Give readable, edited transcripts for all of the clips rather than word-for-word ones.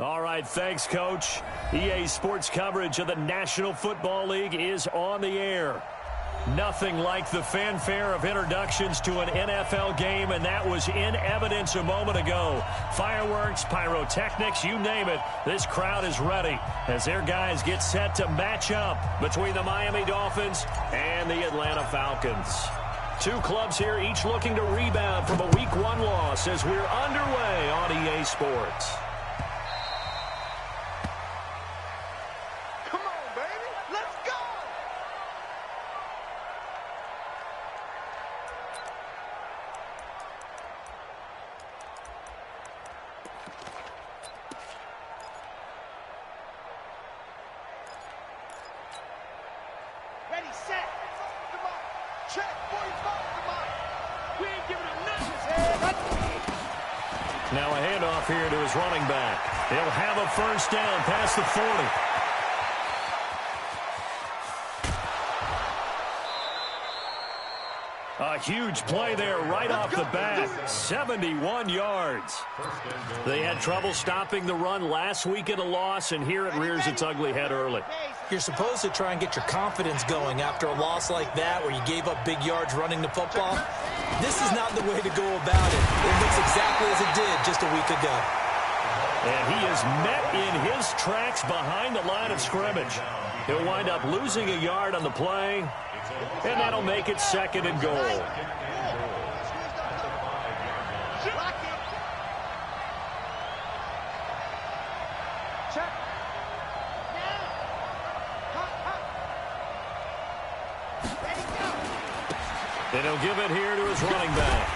All right, thanks, Coach. EA Sports coverage of the National Football League is on the air. Nothing like the fanfare of introductions to an NFL game, and that was in evidence a moment ago. Fireworks, pyrotechnics, you name it, this crowd is ready as their guys get set to match up between the Miami Dolphins and the Atlanta Falcons. Two clubs here, each looking to rebound from a Week 1 loss as we're underway on EA Sports. Now a handoff here to his running back. He'll have a first down past the 40. A huge play there right off the bat. 71 yards. They had trouble stopping the run last week in a loss, and here it rears its ugly head early. You're supposed to try and get your confidence going after a loss like that where you gave up big yards running the football. This is not the way to go about it. It looks exactly as it did just a week ago. And he is met in his tracks behind the line of scrimmage. He'll wind up losing a yard on the play, and that'll make it 2nd and goal. And he'll give it here to his running back.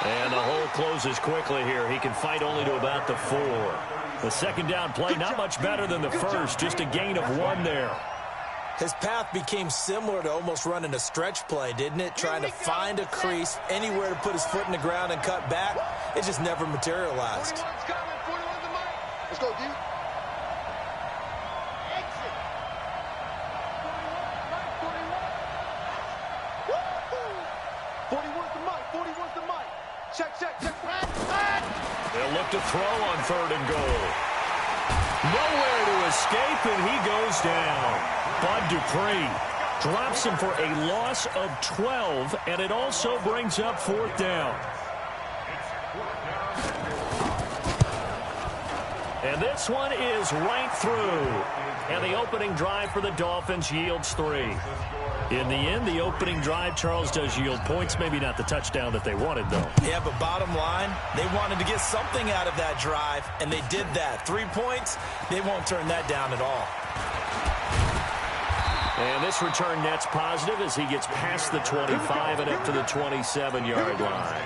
And the hole closes quickly here. He can fight only to about the 4. The second down play, not much better than the first, just a gain of 1 there. His path became similar to almost running a stretch play, didn't it? Trying to find a crease, anywhere to put his foot in the ground and cut back. It just never materialized. Let's go, dude. They'll look to throw on 3rd and goal. Nowhere to escape, and he goes down. Bud Dupree drops him for a loss of 12, and it also brings up 4th down. And this one is right through. And the opening drive for the Dolphins yields 3. In the end, the opening drive, Charles, does yield points. Maybe not the touchdown that they wanted, though. Yeah, but bottom line, they wanted to get something out of that drive, and they did that. 3 points, they won't turn that down at all. And this return net's positive as he gets past the 25 and up to the 27-yard line.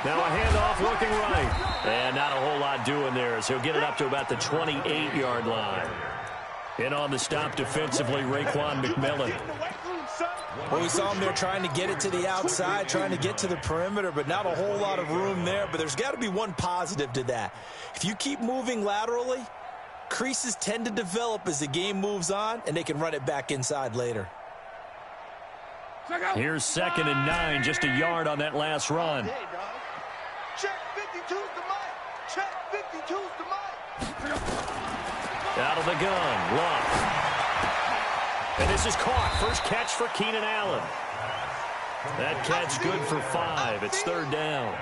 Now a handoff looking right. And not a whole lot doing there as he'll get it up to about the 28-yard line. In on the stop defensively, Raekwon McMillan. Well, we saw him there trying to get it to the outside, trying to get to the perimeter, but not a whole lot of room there. But there's got to be one positive to that. If you keep moving laterally, creases tend to develop as the game moves on, and they can run it back inside later. Here's 2nd and 9, just a yard on that last run. Check 52's the mic. Check 52's the mic. Out of the gun, Luck. And this is caught. First catch for Keenan Allen. That catch good for 5. It's 3rd down.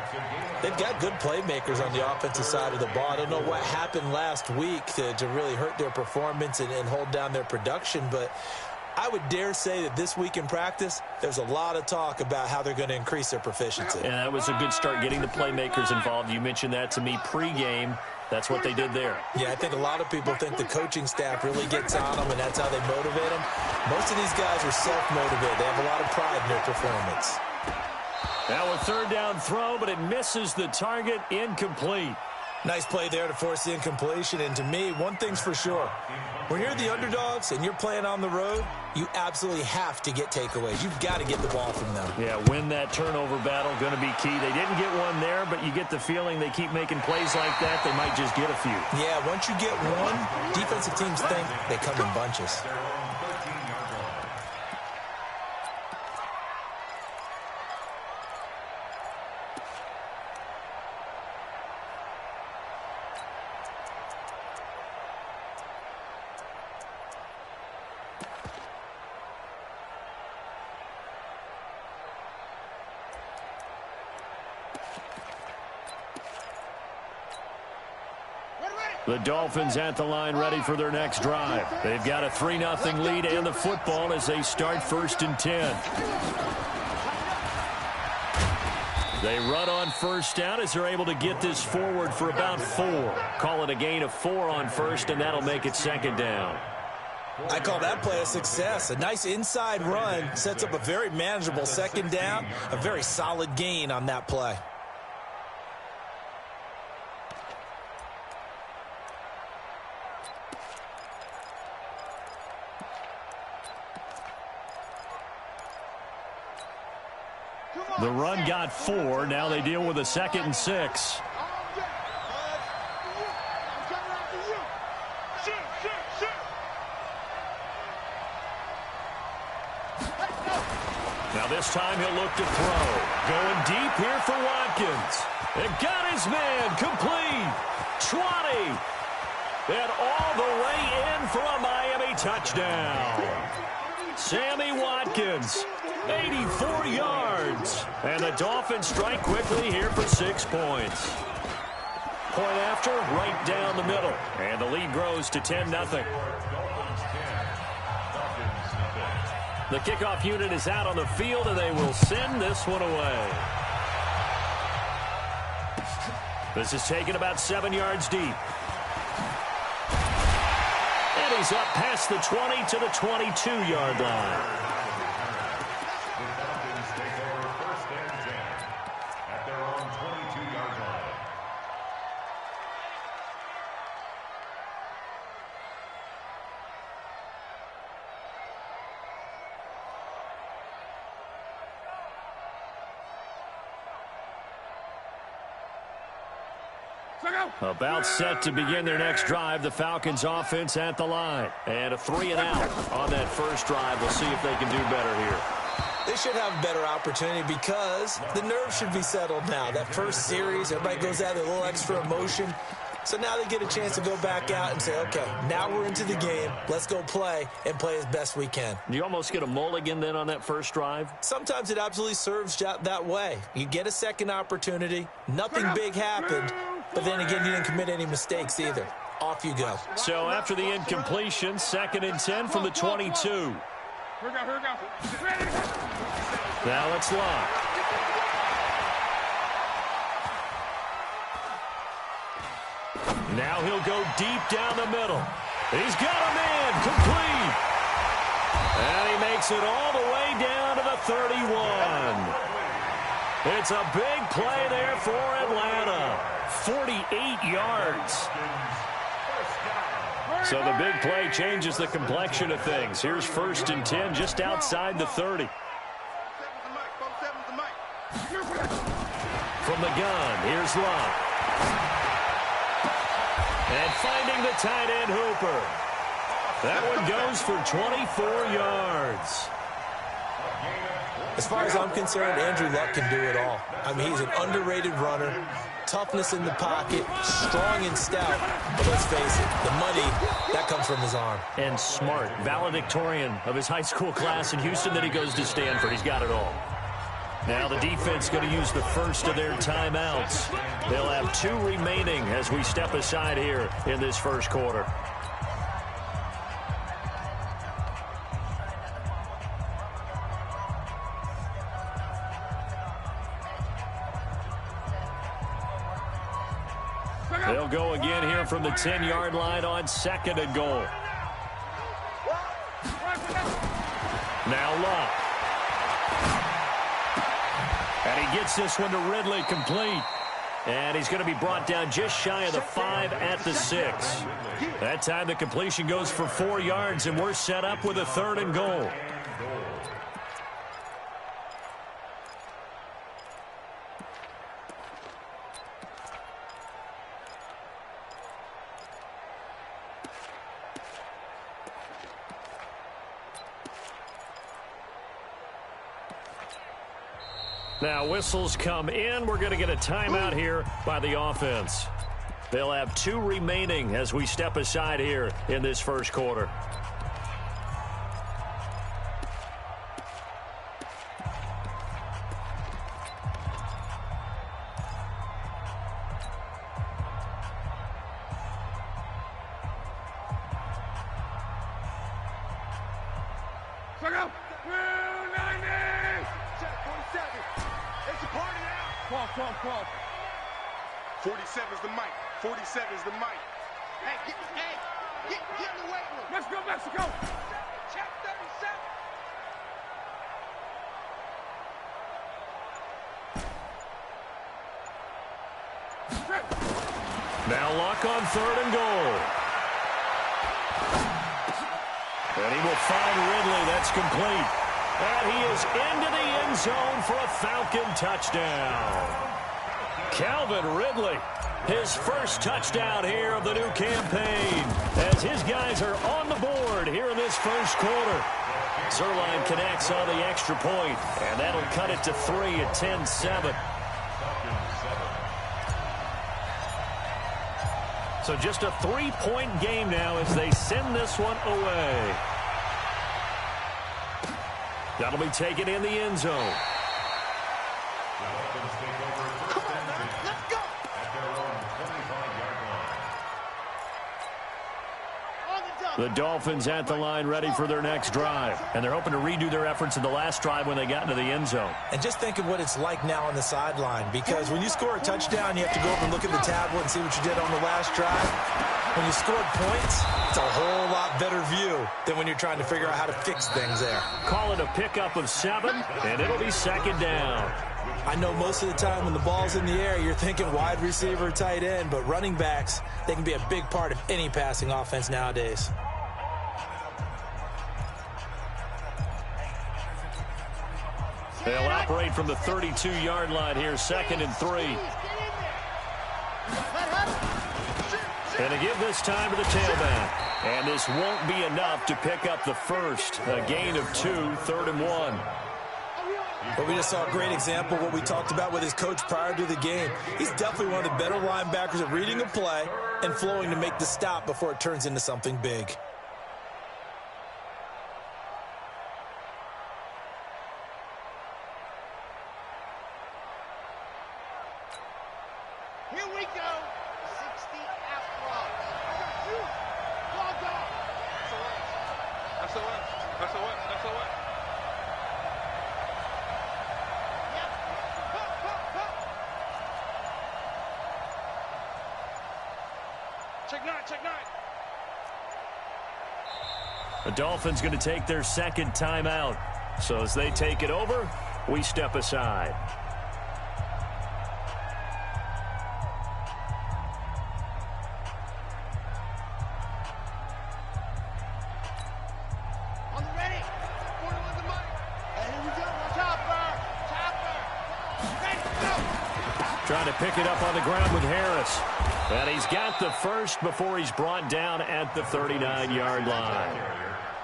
They've got good playmakers on the offensive side of the ball. I don't know what happened last week to really hurt their performance and hold down their production, but I would dare say that this week in practice, there's a lot of talk about how they're going to increase their proficiency. Yeah, that was a good start getting the playmakers involved. You mentioned that to me pregame. That's what they did there. Yeah, I think a lot of people think the coaching staff really gets on them, and that's how they motivate them. Most of these guys are self-motivated. They have a lot of pride in their performance. Now a 3rd down throw, but it misses the target, incomplete. Nice play there to force the incompletion. And to me, one thing's for sure. When you're the underdogs and you're playing on the road, you absolutely have to get takeaways. You've got to get the ball from them. Yeah, win that turnover battle, going to be key. They didn't get one there, but you get the feeling they keep making plays like that, they might just get a few. Yeah, once you get one, defensive teams think they come in bunches. The Dolphins at the line ready for their next drive. They've got a 3-0 lead and the football as they start 1st and 10. They run on 1st down as they're able to get this forward for about 4. Call it a gain of 4 on 1st, and that'll make it 2nd down. I call that play a success. A nice inside run sets up a very manageable 2nd down. A very solid gain on that play. The run got 4. Now they deal with a 2nd and 6. Now this time he'll look to throw. Going deep here for Watkins. It got his man complete. 20. And all the way in for a Miami touchdown. Sammy Watkins. 84 yards. And the Dolphins strike quickly here for 6 points. Point after, right down the middle. And the lead grows to 10-0. The kickoff unit is out on the field, and they will send this one away. This is taken about 7 yards deep. And he's up past the 20 to the 22-yard line. About set to begin their next drive. The Falcons offense at the line. And a 3-and-out on that first drive. We'll see if they can do better here. They should have a better opportunity because the nerves should be settled now. That first series, everybody goes out with a little extra emotion. So now they get a chance to go back out and say, okay, now we're into the game. Let's go play and play as best we can. You almost get a mulligan then on that first drive? Sometimes it absolutely serves that way. You get a second opportunity. Nothing big happened. But then again, you didn't commit any mistakes either. Off you go. So after the incompletion, 2nd and 10 from the 22. Here we go. Now it's locked. Now he'll go deep down the middle. He's got a man complete. And he makes it all the way down to the 31. It's a big play there for Atlanta. 48 yards. So the big play changes the complexion of things. Here's 1st and 10 just outside the 30. From the gun, here's Love. And finding the tight end Hooper. That one goes for 24 yards. As far as I'm concerned, Andrew Luck can do it all. I mean, he's an underrated runner. Toughness in the pocket, strong and stout. But let's face it, the money, that comes from his arm. And smart, valedictorian of his high school class in Houston. Then he goes to Stanford. He's got it all. Now the defense going to use the first of their timeouts. They'll have 2 remaining as we step aside here in this first quarter. They'll go again here from the 10-yard line on 2nd and goal. Now Luck. And he gets this one to Ridley complete. And he's going to be brought down just shy of the 5 at the 6. That time the completion goes for 4 yards, and we're set up with a 3rd and goal. Now whistles come in. We're going to get a timeout here by the offense. They'll have 2 remaining as we step aside here in this first quarter. Cross. 47's the mic. 47's the mic. Hey, get in the weight room. Let's go, Mexico. Check 37. Now Luck on 3rd and goal. And he will find Ridley. That's complete. And he is into the end zone for a Falcon touchdown. Calvin Ridley, his first touchdown here of the new campaign, as his guys are on the board here in this first quarter. Zerline connects on the extra point, and that'll cut it to 3 at 10-7. So just a 3-point game now as they send this one away. That'll be taken in the end zone. The Dolphins at the line ready for their next drive. And they're hoping to redo their efforts in the last drive when they got into the end zone. And just think of what it's like now on the sideline, because when you score a touchdown, you have to go over and look at the tablet and see what you did on the last drive. When you scored points, it's a whole lot better view than when you're trying to figure out how to fix things there. Call it a pickup of 7, and it'll be 2nd down. I know most of the time when the ball's in the air, you're thinking wide receiver, tight end, but running backs, they can be a big part of any passing offense nowadays. They'll operate from the 32-yard line here, 2nd and 3. And to give this time to the tailback. And this won't be enough to pick up the first. A gain of 2, 3rd and 1. But we just saw a great example of what we talked about with his coach prior to the game. He's definitely one of the better linebackers at reading a play and flowing to make the stop before it turns into something big. Here we go. 60 out blocks. Log on. SOS. Yep. Check 9. The Dolphins going to take their 2nd timeout. So as they take it over, we step aside. Trying to pick it up on the ground with Harris. And he's got the first before he's brought down at the 39-yard line.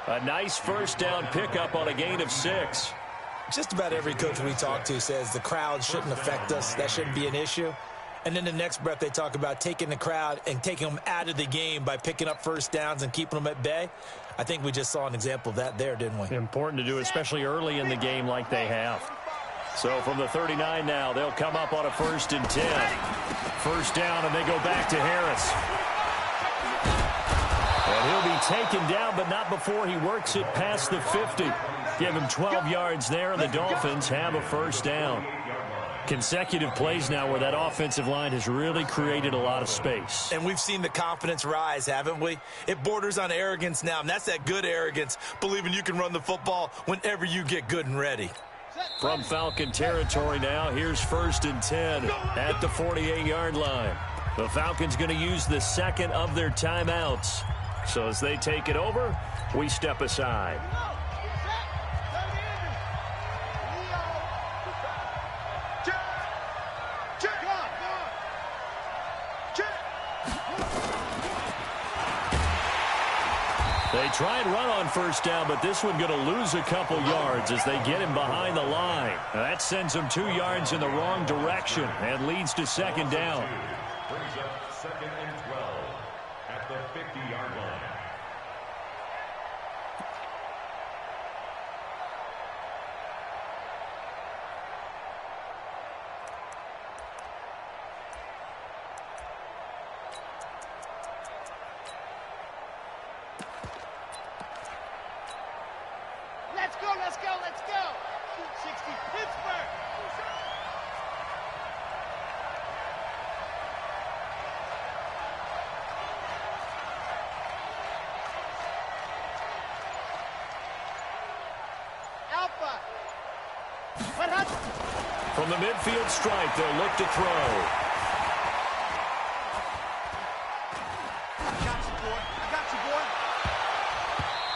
A nice first down pickup on a gain of 6. Just about every coach we talk to says the crowd shouldn't affect us. That shouldn't be an issue. And then the next breath they talk about taking the crowd and taking them out of the game by picking up first downs and keeping them at bay. I think we just saw an example of that there, didn't we? Important to do, especially early in the game like they have. So from the 39 now, they'll come up on a 1st and 10. First down, and they go back to Harris. And he'll be taken down, but not before he works it past the 50. Give him 12 yards there, and the Dolphins have a first down. Consecutive plays now where that offensive line has really created a lot of space. And we've seen the confidence rise, haven't we? It borders on arrogance now, and that's that good arrogance, believing you can run the football whenever you get good and ready. From Falcon territory now, here's 1st and 10 at the 48-yard line. The Falcons going to use the second of their timeouts. So as they take it over, we step aside. They try and run on 1st down, but this one going to lose a couple yards as they get him behind the line. Now that sends them 2 yards in the wrong direction and leads to 2nd down. Brings up 2nd and 12 at the 50-yard line. Let's go. 60 Pittsburgh. Alpha. From the midfield stripe, they'll look to throw. I got you, boy.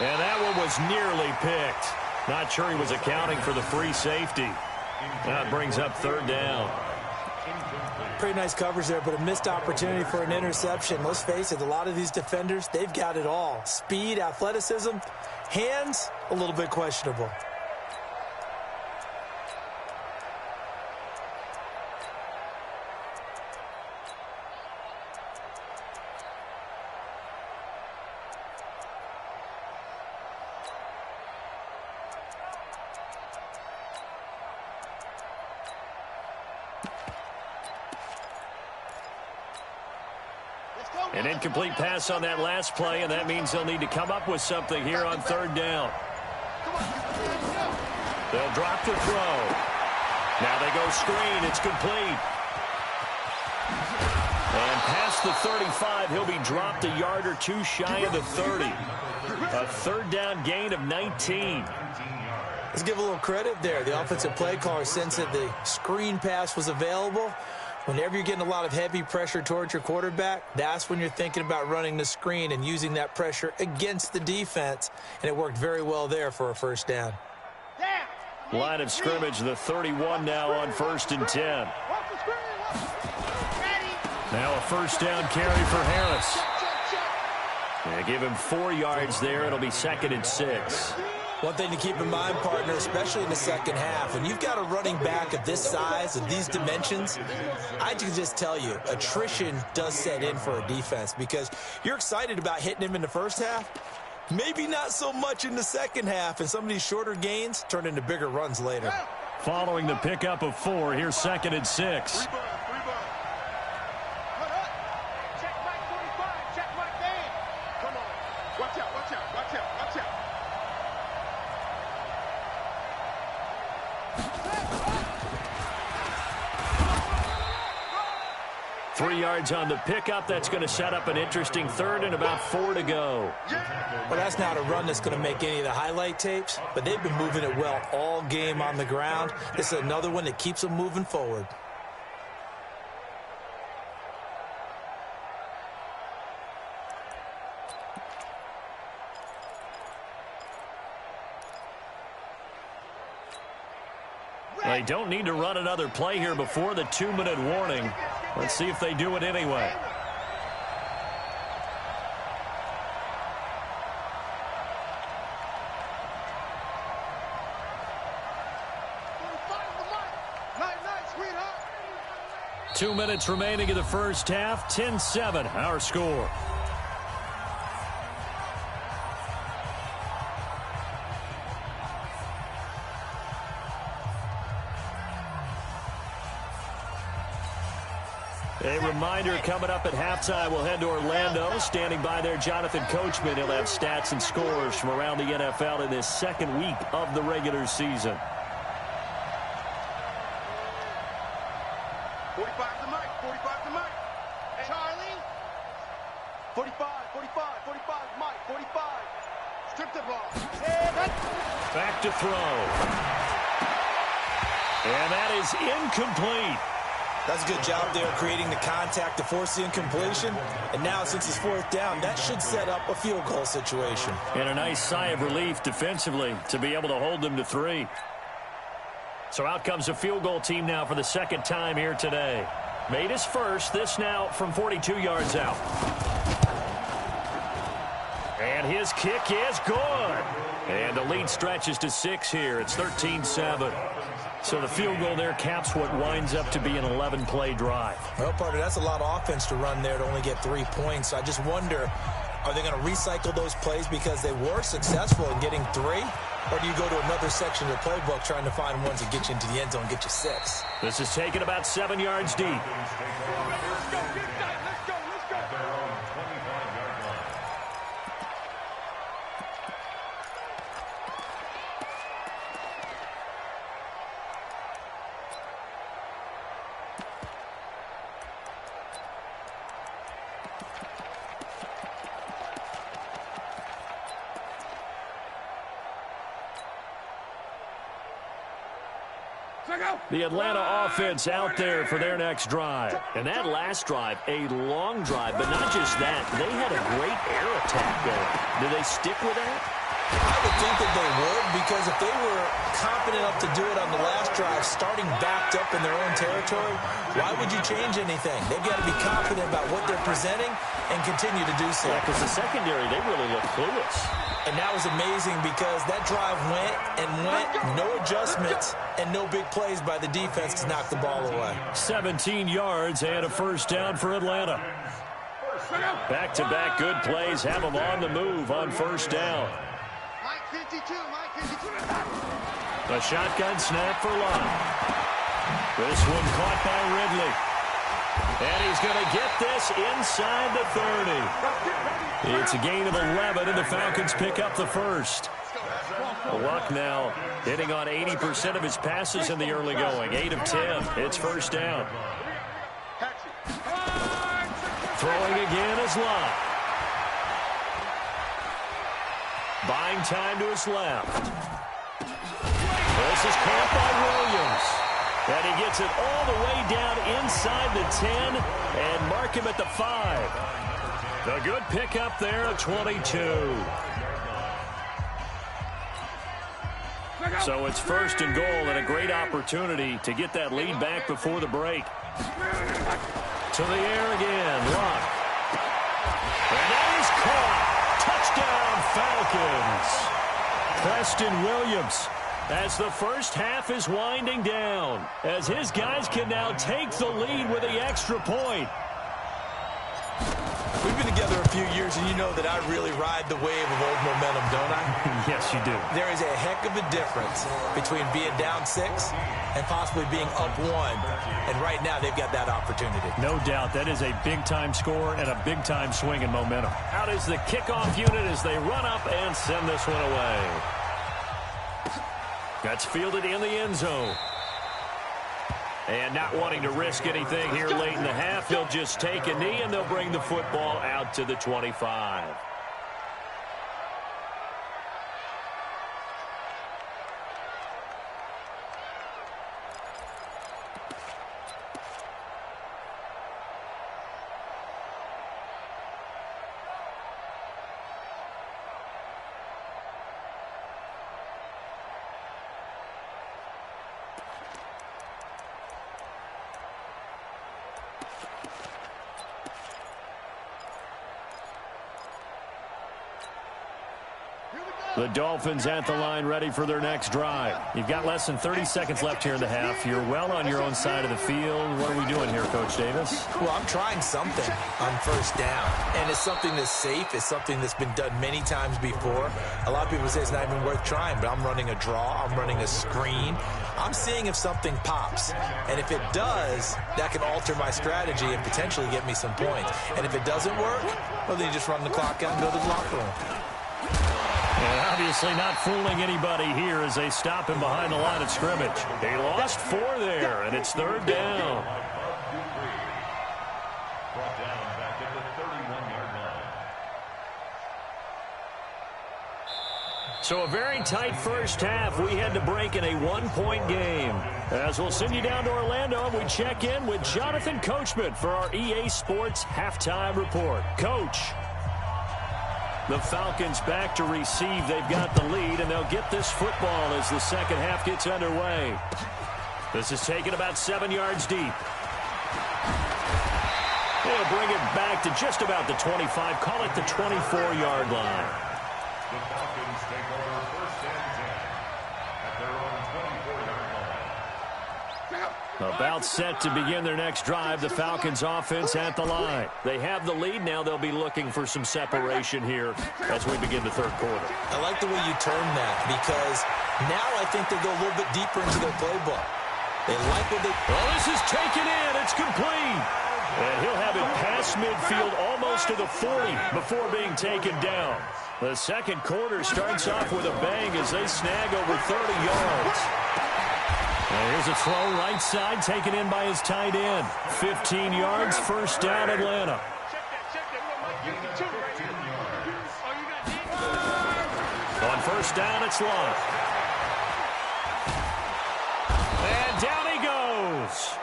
And that one was nearly picked. Not sure he was accounting for the free safety. That brings up 3rd down. Pretty nice coverage there, but a missed opportunity for an interception. Let's face it, a lot of these defenders, they've got it all. Speed, athleticism, hands, a little bit questionable. An incomplete pass on that last play, and that means they'll need to come up with something here on 3rd down. They'll drop the throw. Now they go screen. It's complete. And past the 35, he'll be dropped a yard or 2 shy of the 30. A 3rd down gain of 19. Let's give a little credit there. The offensive play caller sensed that the screen pass was available. Whenever you're getting a lot of heavy pressure towards your quarterback, that's when you're thinking about running the screen and using that pressure against the defense. And it worked very well there for a 1st down. Line of scrimmage, the 31 now on 1st and 10. Now a 1st down carry for Harris. They give him 4 yards there. It'll be 2nd and 6. One thing to keep in mind, partner, especially in the second half, when you've got a running back of this size, of these dimensions, I can just tell you, attrition does set in for a defense because you're excited about hitting him in the first half, maybe not so much in the second half, and some of these shorter gains turn into bigger runs later. Following the pickup of 4, here's 2nd and 6. Watch out. 3 yards on the pickup. That's going to set up an interesting 3rd and about 4 to go. Well, that's not a run that's going to make any of the highlight tapes, but they've been moving it well all game on the ground. This is another one that keeps them moving forward. They don't need to run another play here before the 2-minute warning. Let's see if they do it anyway. Night, 2 minutes remaining in the first half. 10-7, our score. A reminder coming up at halftime, we'll head to Orlando. Standing by there, Jonathan Coachman. He'll have stats and scores from around the NFL in this second week of the regular season. 45 to Mike. Hey, Charlie. 45, Mike, 45. Strip the ball. Back to throw. And that is incomplete. That's a good job there creating the contact to force the incompletion. And now, since it's fourth down, that should set up a field goal situation. And a nice sigh of relief defensively to be able to hold them to 3. So out comes a field goal team now for the second time here today. Made his first, this now from 42 yards out. And his kick is good. And the lead stretches to 6 here. It's 13-7. So the field goal there caps what winds up to be an 11-play drive. Well, partner, that's a lot of offense to run there to only get 3 points. I just wonder, are they going to recycle those plays because they were successful in getting 3? Or do you go to another section of the playbook trying to find ones that get you into the end zone and get you 6? This is taken about 7 yards deep. The Atlanta offense out there for their next drive. And that last drive, a long drive, but not just that. They had a great air attack going. Do they stick with that? I would think that they would, because if they were confident enough to do it on the last drive, starting backed up in their own territory, why would you change anything? They've got to be confident about what they're presenting and continue to do so. Yeah, because the secondary, they really look clueless. And that was amazing because that drive went and went, no adjustments, and no big plays by the defense to knock the ball away. 17 yards and a first down for Atlanta. Back-to-back good plays have them on the move on first down. Mike 52, Mike 52. A shotgun snap for Lott. This one caught by Ridley. And he's going to get this inside the 30. It's a gain of 11, and the Falcons pick up the first. Luck now hitting on 80% of his passes in the early going. 8 of 10. It's first down. Throwing again is Lott. Buying time to his left. This is caught by Williams. And he gets it all the way down inside the 10 and mark him at the 5. A good pickup there at 22. So it's first and goal and a great opportunity to get that lead back before the break. To the air again, Luck. And that is caught. Touchdown, Falcons. Preston Williams, as the first half is winding down, as his guys can now take the lead with the extra point. We've been together a few years, and you know that I really ride the wave of old momentum, don't I? Yes, you do. There is a heck of a difference between being down 6 and possibly being up 1. And right now, they've got that opportunity. No doubt. That is a big-time score and a big-time swing in momentum. Out is the kickoff unit as they run up and send this one away. That's fielded in the end zone. And not wanting to risk anything here late in the half, he'll just take a knee, and they'll bring the football out to the 25. The Dolphins at the line ready for their next drive. You've got less than 30 seconds left here in the half. You're well on your own side of the field. What are we doing here, Coach Davis? Well, I'm trying something on first down. And it's something that's safe. It's something that's been done many times before. A lot of people say it's not even worth trying, but I'm running a draw. I'm running a screen. I'm seeing if something pops. And if it does, that can alter my strategy and potentially get me some points. And if it doesn't work, well, then you just run the clock out and go to the locker room. And obviously not fooling anybody here as they stop him behind the line of scrimmage. They lost 4 there, and it's third down. Brought down back at the 31-yard line. So a very tight first half. We had to break in a one-point game. As we'll send you down to Orlando, and we check in with Jonathan Coachman for our EA Sports Halftime Report. Coach. The Falcons back to receive. They've got the lead, and they'll get this football as the second half gets underway. This is taken about 7 yards deep. They'll bring it back to just about the 25. Call it the 24-yard line. The Falcons take over first and 10 at their own 24-yard line. About set to begin their next drive, the Falcons offense at the line. They have the lead. Now they'll be looking for some separation here as we begin the third quarter. I like the way you term that, because now I think they go a little bit deeper into their playbook. They like what they... Oh, this is taken in. It's complete. And he'll have it past midfield almost to the 40 before being taken down. The second quarter starts off with a bang as they snag over 30 yards. And here's a throw right side taken in by his tight end. 15 yards, first down Atlanta. On first down, it's Locke. And down he goes.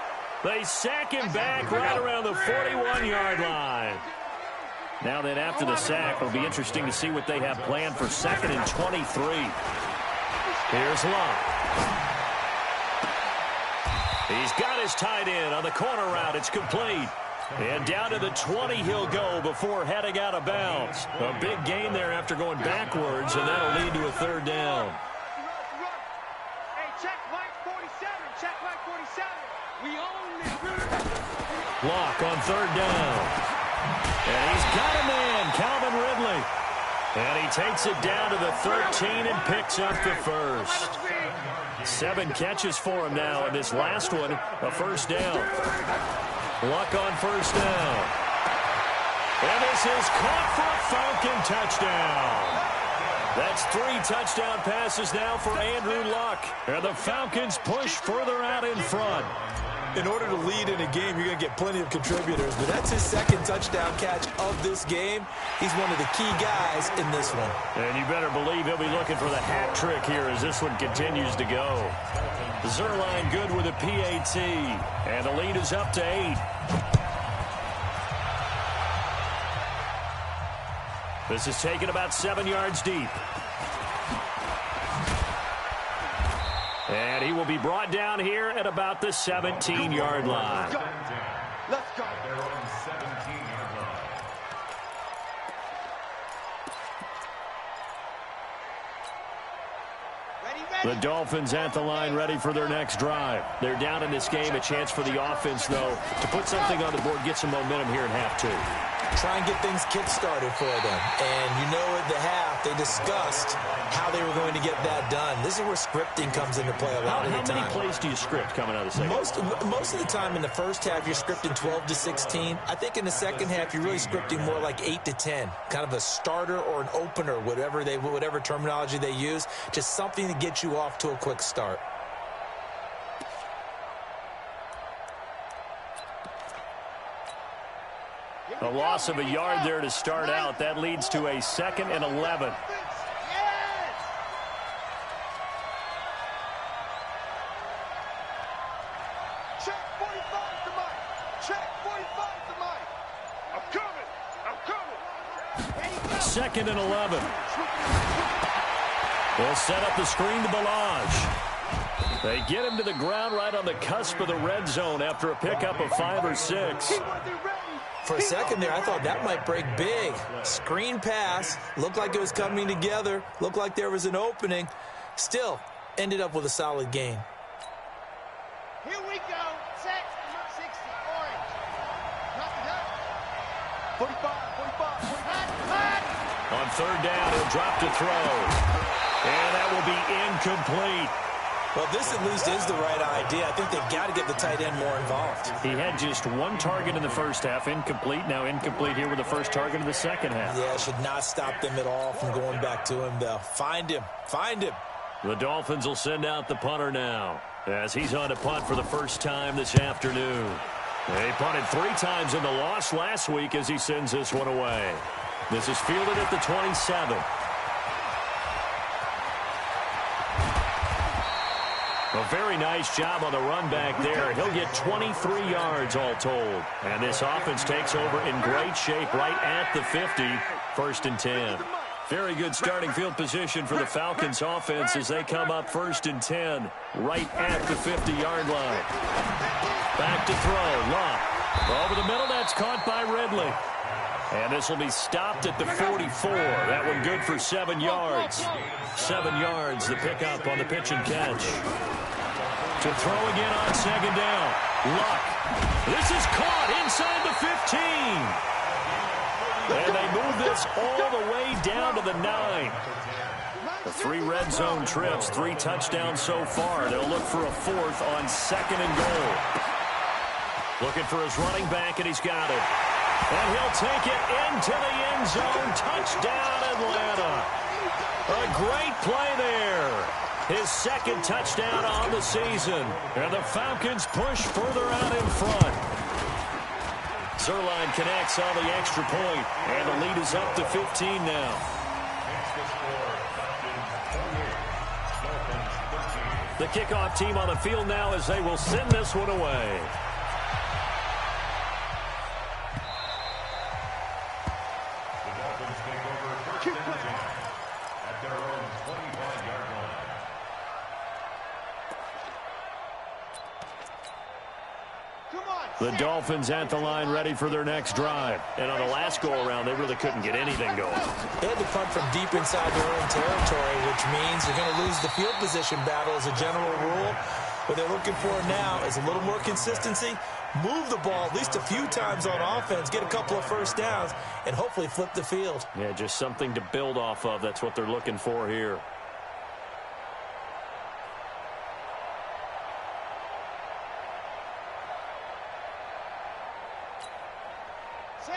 They sack him back right around the 41-yard line. Now then, after the sack, it'll be interesting to see what they have planned for second and 23. Here's Locke. He's got his tight end on the corner route. It's complete. And down to the 20 he'll go before heading out of bounds. A big gain there after going backwards, and that'll lead to a third down. Hey, check line 47. Check line 47. We own this. Locke on third down. And he's got a man, Calvin Ridley. And he takes it down to the 13 and picks up the first. 7 catches for him now, and this last one, a first down. Luck on first down. And this is caught for a Falcon touchdown. That's 3 touchdown passes now for Andrew Luck. And the Falcons push further out in front. In order to lead in a game, you're going to get plenty of contributors, but that's his second touchdown catch of this game. He's one of the key guys in this one. And you better believe he'll be looking for the hat trick here as this one continues to go. Zerline good with a PAT, and the lead is up to 8. This is taken about 7 yards deep. And he will be brought down here at about the 17-yard line. Let's go. Their own 17-yard line. The Dolphins at the line ready for their next drive. They're down in this game. A chance for the offense, though, to put something on the board, get some momentum here in half 2. Try and get things kick-started for them. And you know at the half, they discussed how they were going to get that done. This is where scripting comes into play a lot of the time. How many plays do you script coming out of the second? Most of the time in the first half, you're scripting 12 to 16. I think in the second half, you're really scripting more like 8 to 10. Kind of a starter or an opener, whatever terminology they use. Just something to get you off to a quick start. A loss of a yard there to start out. That leads to a 2nd and 11. Check 45 to Mike. Check 45 to Mike. I'm coming. I'm coming. 2nd and 11. They'll set up the screen to Balaj. They get him to the ground right on the cusp of the red zone after a pickup of 5 or 6. For a second there, I thought that might break big. Screen pass. Looked like it was coming together. Looked like there was an opening. Still, ended up with a solid gain. Here we go. Set. 60. Orange. Knock it up. 45. On third down, he'll drop to throw. And that will be incomplete. Well, this at least is the right idea. I think they've got to get the tight end more involved. He had just 1 target in the first half, incomplete. Now incomplete here with the first target of the second half. Yeah, should not stop them at all from going back to him, though. Find him. The Dolphins will send out the punter now as he's on to punt for the first time this afternoon. They punted 3 times in the loss last week as he sends this one away. This is fielded at the 27. very nice job on the run back there. He'll get 23 yards all told. And this offense takes over in great shape right at the 50, 1st and 10. Very good starting field position for the Falcons offense as they come up 1st and 10 right at the 50-yard line. Back to throw. Luck. Over the middle. That's caught by Ridley. And this will be stopped at the 44. That one good for 7 yards. 7 yards, the pickup on the pitch and catch. To throw again on 2nd down. Luck. This is caught inside the 15. And they move this all the way down to the 9. The 3 red zone trips, 3 touchdowns so far. They'll look for a 4th on 2nd and goal. Looking for his running back, and he's got it. And he'll take it into the end zone. Touchdown, Atlanta. A great play there. His 2nd touchdown on the season. And the Falcons push further out in front. Zerline connects on the extra point, and the lead is up to 15 now. The kickoff team on the field now as they will send this one away. The Dolphins at the line ready for their next drive. And on the last go-around, they really couldn't get anything going. They had to punt from deep inside their own territory, which means they're going to lose the field position battle as a general rule. What they're looking for now is a little more consistency, move the ball at least a few times on offense, get a couple of first downs, and hopefully flip the field. Yeah, just something to build off of. That's what they're looking for here.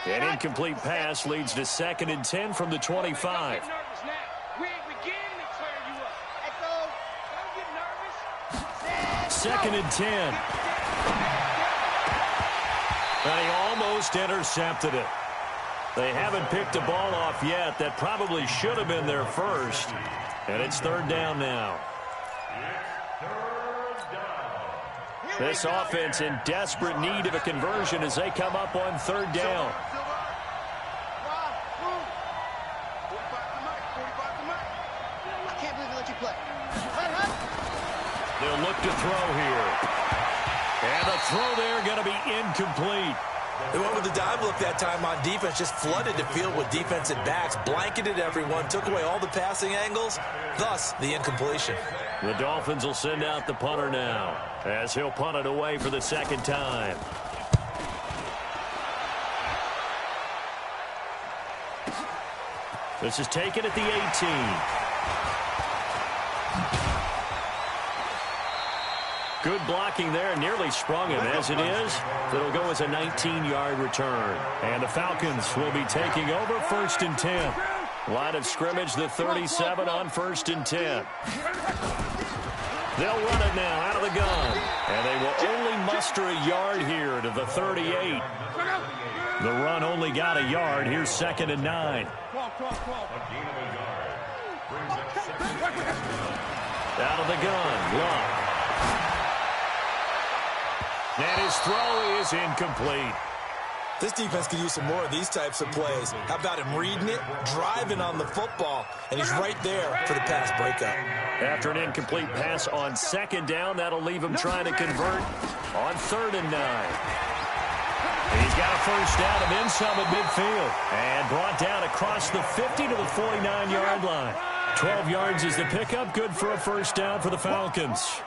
An incomplete pass leads to 2nd and 10 from the 25. 2nd and 10. And he almost intercepted it. They haven't picked the ball off yet. That probably should have been their first. And it's 3rd down now. This offense in desperate need of a conversion as they come up on 3rd down. They'll look to throw here. And the throw there going to be incomplete. They went with the dime look that time on defense, just flooded the field with defensive backs, blanketed everyone, took away all the passing angles, thus the incompletion. The Dolphins will send out the punter now as he'll punt it away for the 2nd time. This is taken at the 18. Good blocking there, nearly sprung him. As it is, it'll go as a 19-yard return. And the Falcons will be taking over 1st and 10. Line of scrimmage, the 37 on 1st and 10. They'll run it now out of the gun. And they will only muster a yard here to the 38. The run only got a yard. Here's 2nd and 9. Out of the gun, Luck. And his throw is incomplete. This defense could use some more of these types of plays. How about him reading it, driving on the football, and he's right there for the pass breakup. After an incomplete pass on 2nd down, that'll leave him trying to convert on 3rd and 9. And he's got a first down and then some at midfield. And brought down across the 50 to the 49-yard line. 12 yards is the pickup, good for a first down for the Falcons.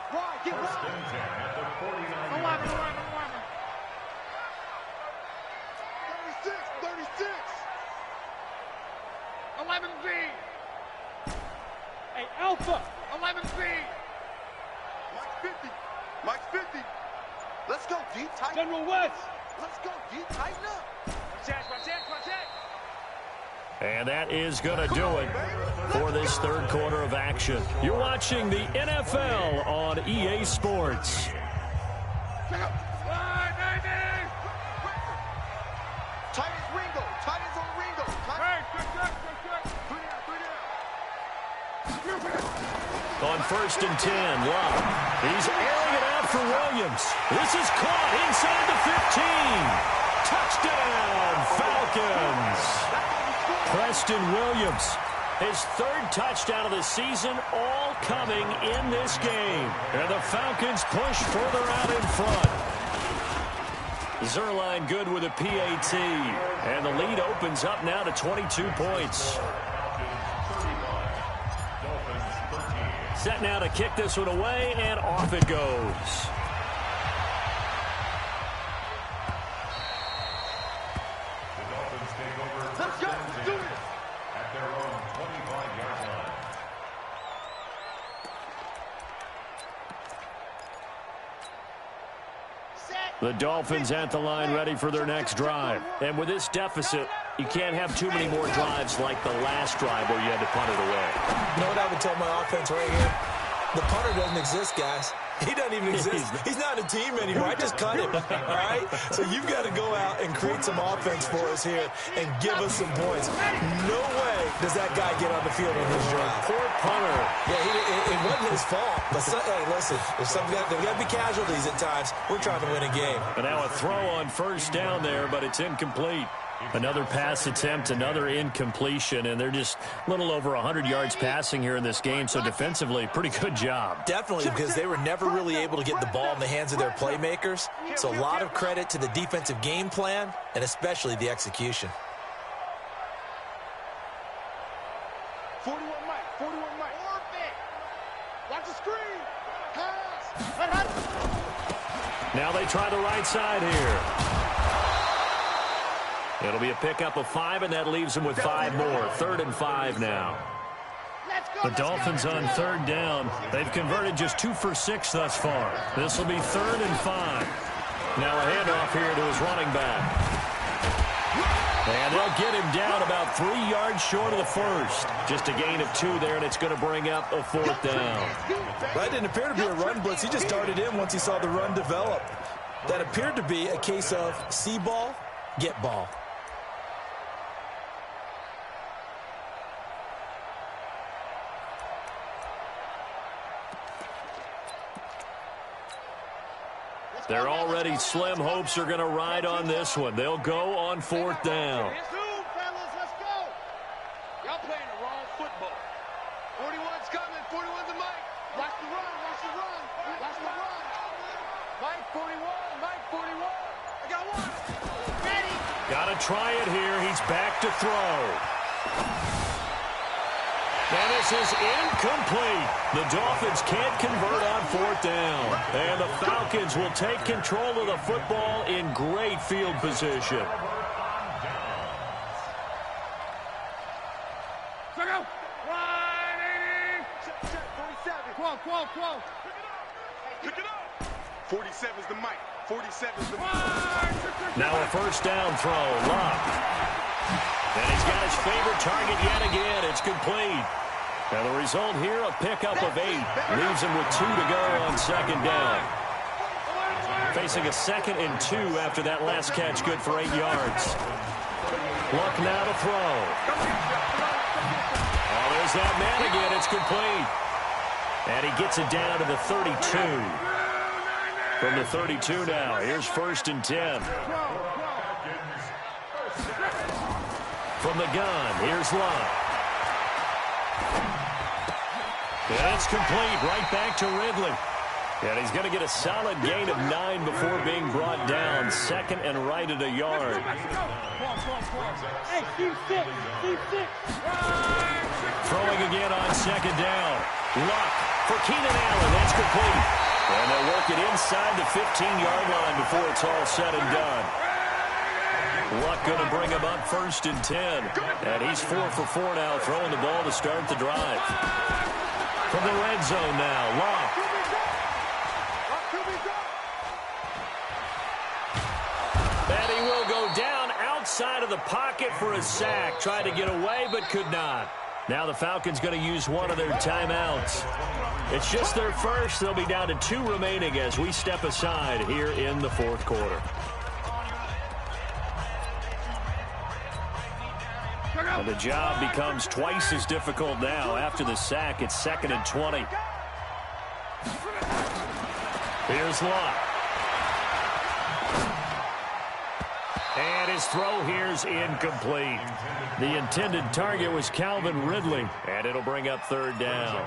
11B. Hey, Alpha, 11B. Mike's 50. Mike's 50. Let's go, deep, tight. General West. Let's go, deep, tighten up. And that is going to do it for this 3rd quarter of action. You're watching the NFL on EA Sports. on 1st and 10. Love. He's airing it out for Williams. This is caught inside the 15. Touchdown, Falcons. Preston Williams, his 3rd touchdown of the season, all coming in this game. And the Falcons push further out in front. Zerline good with a PAT. And the lead opens up now to 22 points. Set now to kick this one away, and off it goes. The Dolphins at the line ready for their next drive. And with this deficit, you can't have too many more drives like the last drive where you had to punt it away. You know what I would tell my offense right here? The punter doesn't exist, guys. He doesn't even exist. He's not a team anymore. I just cut him, all right? So you've got to go out and create some offense for us here and give us some points. No way does that guy get on the field on his drive. Poor punter. Yeah, it wasn't his fault. But, hey, listen, there's got to be casualties at times. We're trying to win a game. And now a throw on 1st down there, but it's incomplete. Another pass attempt, another incompletion, and they're just a little over 100 yards passing here in this game, so defensively, pretty good job. Definitely, because they were never really able to get the ball in the hands of their playmakers, so a lot of credit to the defensive game plan, and especially the execution. 41 Mike, 41 Mike. Watch the screen. Pass. Now they try the right side here. It'll be a pickup of 5, and that leaves them with 5 more. 3rd and 5 now. The Dolphins on 3rd down. They've converted just 2 for 6 thus far. This will be 3rd and 5. Now a handoff here to his running back. And they'll get him down about 3 yards short of the first. Just a gain of 2 there, and it's going to bring up a 4th down. That didn't appear to be a run blitz. He just darted in once he saw the run develop. That appeared to be a case of see ball, get ball. They're already slim hopes are going to ride on this one. They'll go on 4th down. Let's go. Y'all playing the wrong football. 41's coming. 41's the Mike. Watch the run. Watch the run. Watch the run. Mike 41. Mike 41. I got one. Ready. Got to try it here. He's back to throw. And this is incomplete. The Dolphins can't convert on 4th down. And the Falcons will take control of the football in great field position. Go. 180. 47. Quo. Pick it up. 47's the Mike. 47's the Mike. Now a 1st down throw. Lock. And he's got his favorite target yet again. It's complete. And the result here, a pickup of 8. Leaves him with 2 to go on 2nd down. Facing a 2nd and 2 after that last catch, good for 8 yards. Luck now to throw. Oh, there's that man again. It's complete. And he gets it down to the 32. From the 32 now, here's 1st and 10. From the gun, here's Luck. And it's complete, right back to Ridley. And he's going to get a solid gain of 9 before being brought down. 2nd and right at a yard. Hey, keep 6. Throwing again on 2nd down. Luck for Keenan Allen. That's complete. And they'll work it inside the 15-yard line before it's all said and done. Luck going to bring him up 1st and 10. And he's 4 for 4 now, throwing the ball to start the drive. From the red zone now, Luck. And he will go down outside of the pocket for a sack. Tried to get away, but could not. Now the Falcons going to use one of their timeouts. It's just their first. They'll be down to 2 remaining as we step aside here in the 4th quarter. And the job becomes twice as difficult now. After the sack, it's 2nd and 20. Here's Locke. And his throw here's incomplete. The intended target was Calvin Ridley, and it'll bring up third down.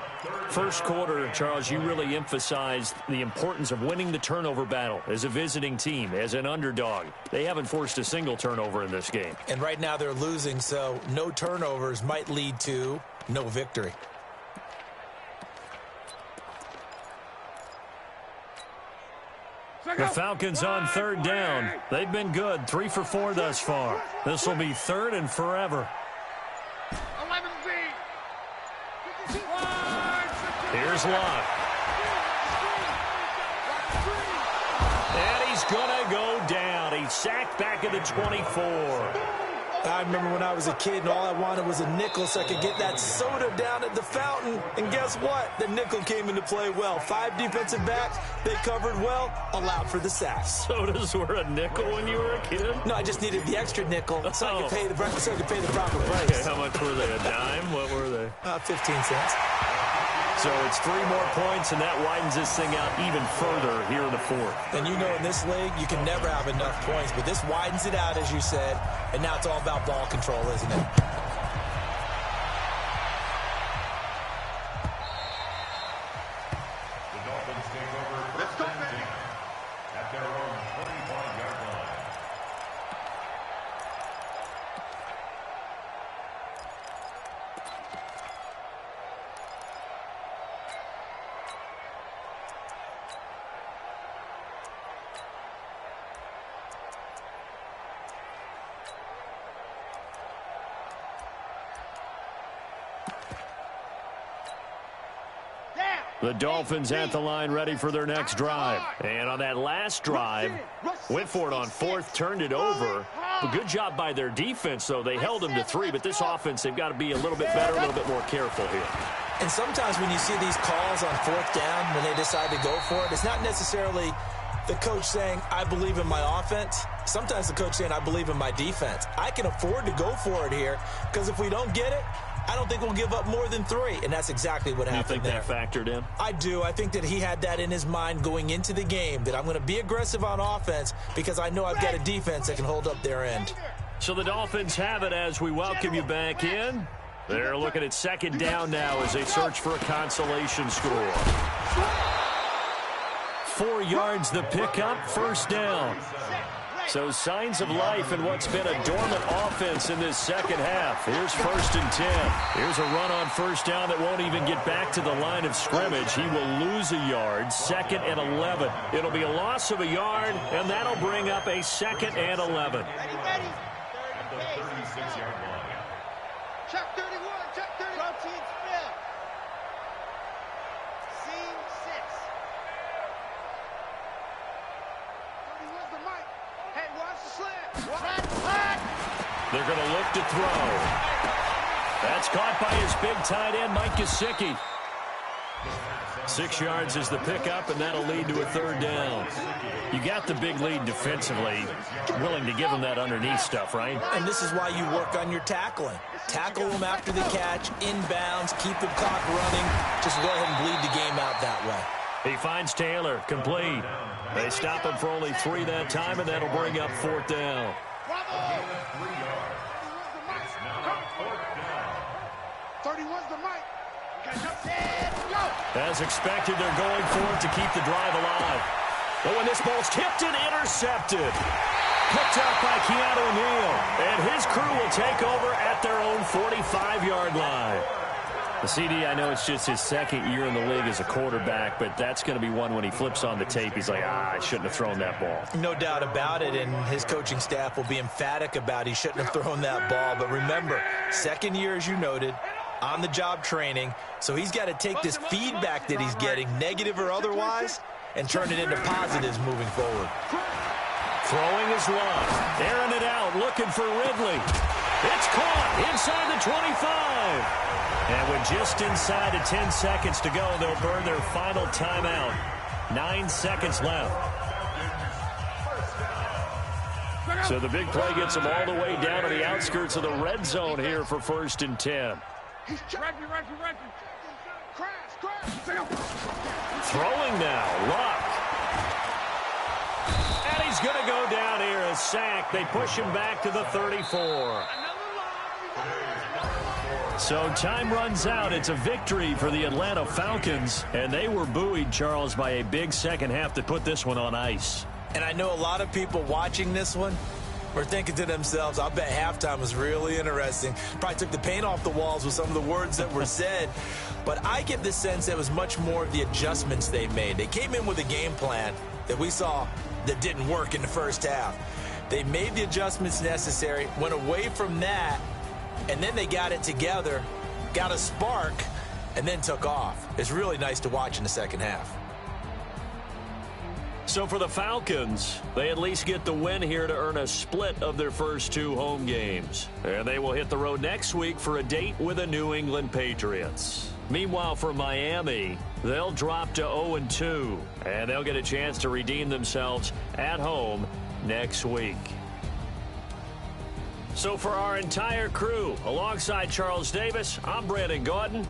First quarter, Charles, you really emphasized the importance of winning the turnover battle as a visiting team, as an underdog. They haven't forced a single turnover in this game. And right now they're losing, so no turnovers might lead to no victory. The Falcons on third down. They've been good, 3 for 4 thus far. This will be third and forever. Here's Locke. And he's going to go down. He's sacked back at the 24. I remember when I was a kid and all I wanted was a nickel so I could get that soda down at the fountain. And guess what? The nickel came into play well. 5 defensive backs, they covered well, allowed for the sacks. Sodas were a nickel when you were a kid? No, I just needed the extra nickel so I could pay the proper price. Okay, how much were they? A dime? What were they? 15 cents. So it's 3 more points, and that widens this thing out even further here in the fourth. And you know in this league, you can never have enough points, but this widens it out, as you said, and now it's all about ball control, isn't it? The Dolphins take over first and 10 at their own 25-yard line. The Dolphins at the line ready for their next drive. And on that last drive, went for it on fourth, turned it over. A good job by their defense, though. They held them to 3, but this offense, they've got to be a little bit better, a little bit more careful here. And sometimes when you see these calls on fourth down, when they decide to go for it, it's not necessarily the coach saying, I believe in my offense. Sometimes the coach saying, I believe in my defense. I can afford to go for it here because if we don't get it, I don't think we'll give up more than 3, and that's exactly what happened there. You think that factored in? I do. I think that he had that in his mind going into the game, that I'm going to be aggressive on offense because I know I've got a defense that can hold up their end. So the Dolphins have it as we welcome you back in. They're looking at second down now as they search for a consolation score. 4 yards the pickup, first down. So signs of life in what's been a dormant offense in this second half. Here's first and 10. Here's a run on first down that won't even get back to the line of scrimmage. He will lose a yard, second and 11. It'll be a loss of a yard, and that'll bring up a second and 11. Ready. At the 36-yard line. Check 31, check 30. Protein spill. Scene 6. 31's the mic. Hey, watch the slant. What? They're going to look to throw. That's caught by his big tight end, Mike Gesicki. 6 yards is the pickup, and that'll lead to a third down. You got the big lead defensively, willing to give them that underneath stuff, right? And this is why you work on your tackling. Tackle them after the catch, inbounds, keep the clock running. Just go ahead and bleed the game out that way. He finds Taylor, complete. They stop him for only 3 that time, and that'll bring up fourth down. Bravo. 3 yards. It's now fourth down. 31's the mic. Go. As expected, they're going for it to keep the drive alive. But when this ball's tipped and intercepted, picked up by Keanu Neal, and his crew will take over at their own 45-yard line. The CD, I know it's just his second year in the league as a quarterback, but that's going to be one when he flips on the tape. He's like, I shouldn't have thrown that ball. No doubt about it, and his coaching staff will be emphatic about he shouldn't have thrown that ball. But remember, second year, as you noted, on-the-job training, so he's got to take this feedback that he's getting, negative or otherwise, and turn it into positives moving forward. Throwing is Love. Airing it out, looking for Ridley. It's caught inside the 25. And with just inside of 10 seconds to go, they'll burn their final timeout. 9 seconds left. So the big play gets them all the way down to the outskirts of the red zone here for first and 10. Throwing now, Luck. he's going to go down here, a sack. They push him back to the 34. So time runs out. It's a victory for the Atlanta Falcons, and they were buoyed, Charles, by a big second half that put this one on ice. And I know a lot of people watching this one were thinking to themselves, I bet halftime was really interesting. Probably took the paint off the walls with some of the words that were said. But I get the sense that it was much more of the adjustments they made. They came in with a game plan that we saw that didn't work in the first half. They made the adjustments necessary, went away from that, and then they got it together, got a spark, and then took off. It's really nice to watch in the second half. So for the Falcons, they at least get the win here to earn a split of their first 2 home games. And they will hit the road next week for a date with the New England Patriots. Meanwhile, for Miami, they'll drop to 0-2, and they'll get a chance to redeem themselves at home next week. So for our entire crew, alongside Charles Davis, I'm Brandon Gaudin.